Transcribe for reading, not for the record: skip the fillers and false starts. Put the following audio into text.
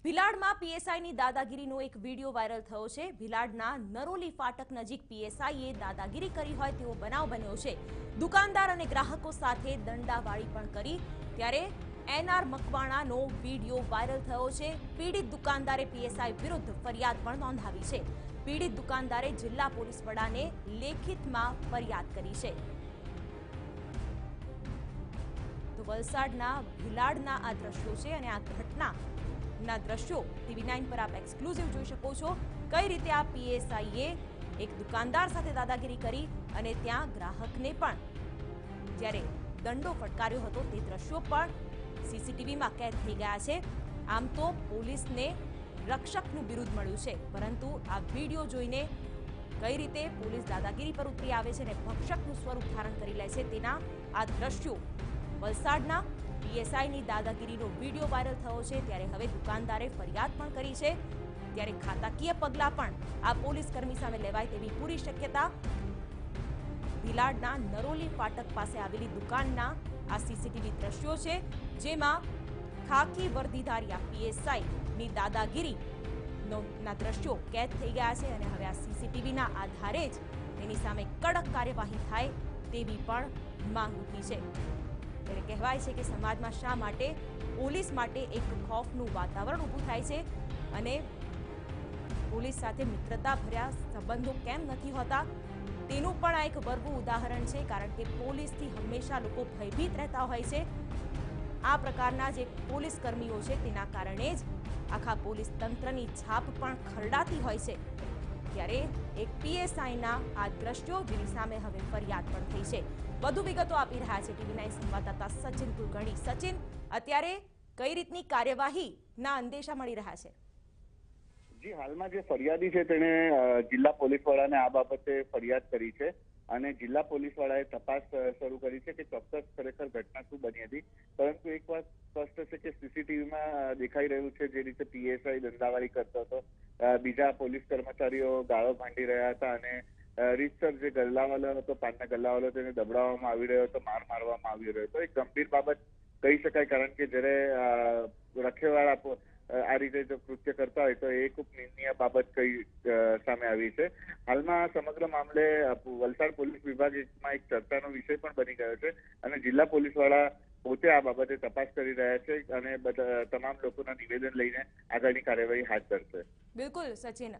ભિલાડમાં પીએસઆઈની દાદાગીરીનો એક video viral થયો છે। ભિલાડના નરોલી ફાટક નજીક પીએસઆઈએ દાદાગીરી કરી હોય તેવો બનાવ બન્યો છે। દુકાનદાર અને ગ્રાહકો સાથે દંડાવાળી પણ કરી। ત્યારે એનઆર મકવાણાનો વિડીયો વાયરલ થયો છે। પીડિત દુકાનદારે પીએસઆઈ વિરુદ્ધ ફરિયાદ પણ નોંધાવી છે। પીડિત દુકાનદારે જિલ્લા પોલીસ વડાને લેખિતમાં ફરિયાદ કરી છે। તો વલસાડના ભિલાડના આ દ્રશ્યો છે અને આ ઘટનાના દ્રશ્યો TV9 પર આપ એક્સક્લુઝિવ જોઈ શકો છો। કઈ રીતે આ પીએસઆઈએ એક દુકાનદાર સાથે દાદાગીરી કરી અને ત્યાં ગ્રાહકને પણ જ્યારે દંડો ફટકાર્યો હતો તે દ્રશ્યો પણ સીસીટીવીમાં કેદ થઈ ગયા છે। આમ તો પોલીસને રક્ષકનું બિરુદ મળ્યું છે, પરંતુ આ વિડીયો જોઈને કઈ રીતે પોલીસ દાદાગીરી પર ઉતરી આવે છે અને ભક્ષકનું સ્વરૂપ ધારણ કરી લે છે તેના આ દ્રશ્યો વલસાડના પીએસઆઈની દાદાગીરીનો વિડીયો વાયરલ થયો છે। ત્યારે હવે દુકાનદારે ફરિયાદ પણ કરી છે। ત્યારે ખાતાકીય પગલાં પણ આ પોલીસ કર્મી સામે લેવાય તેવી પૂરી શક્યતા। ભિલાડના નરોલી ફાટક પાસે આવેલી દુકાનના આ સીસીટીવી દ્રશ્યો છે, જેમાં ખાકી વર્દીધારી આ પીએસઆઈની દાદાગીરી ના દ્રશ્યો કેદ થઈ ગયા છે અને હવે આ સીસીટીવીના આધારે જ તેની સામે કડક કાર્યવાહી થાય તેવી પણ માંગ ઉઠી છે। ત્યારે કહેવાય છે કે સમાજમાં શા માટે પોલીસ માટે એક ખૌફનું વાતાવરણ ઊભું થાય છે અને પોલીસ સાથે મિત્રતા ભર્યા સંબંધો કેમ નથી હોતા તેનું પણ આ એક વર્ગું ઉદાહરણ છે, કારણ કે પોલીસથી હંમેશા લોકો ભયભીત રહેતા હોય છે। આ પ્રકારના જે પોલીસ કર્મીઓ છે તેના કારણે જ આખા પોલીસ તંત્રની છાપ પણ ખરડાતી હોય છે। ત્યારે એક પીએસઆઈના આ દ્રશ્યો જેની સામે હવે ફરિયાદ પણ થઈ છે। વધુ વિગતો આપી રહ્યા છે TV9 સંવાદદાતા સચિન કુલકર્ણી। સચિન, અત્યારે કઈ રીતની કાર્યવાહીના અંદેશા મળી રહ્યા છે? જી, હાલમાં જે ફરિયાદી છે તેને જિલ્લા પોલીસ વડાને આ બાબતે ફરિયાદ કરી છે અને જિલ્લા પોલીસ વડાએ તપાસ શરૂ કરી છે કે ચોક્કસ ખરેખર ઘટના શું બની હતી। પરંતુ એક વાત સ્પષ્ટ છે કે સીસીટીવીમાં દેખાઈ રહ્યું છે જે રીતે પીએસઆઈ દંડાવાળી કરતો હતો, બીજા પોલીસ કર્મચારીઓ ગાળો ભાંડી રહ્યા હતા અને રીતસર જે ગલ્લાવાલો હતો, પાનના ગલ્લાવાલો, તેને દબડાવવામાં આવી રહ્યો હતો, માર મારવામાં આવી રહ્યો હતો। એક ગંભીર બાબત કહી શકાય, કારણ કે જ્યારે રખેવાળા આ રીતે જો કૃત્ય કરતા હોય તો એ ખૂબ નિંદનીય બાબત કઈ સામે આવી છે। હાલમાં સમગ્ર મામલે વલસાડ પોલીસ વિભાગમાં એક ચર્ચાનો વિષય પણ બની ગયો છે અને જિલ્લા પોલીસ વડા પોતે આ બાબતે તપાસ કરી રહ્યા છે અને તમામ લોકોના નિવેદન લઈને આગળની કાર્યવાહી હાથ ધરશે। બિલકુલ સચિન।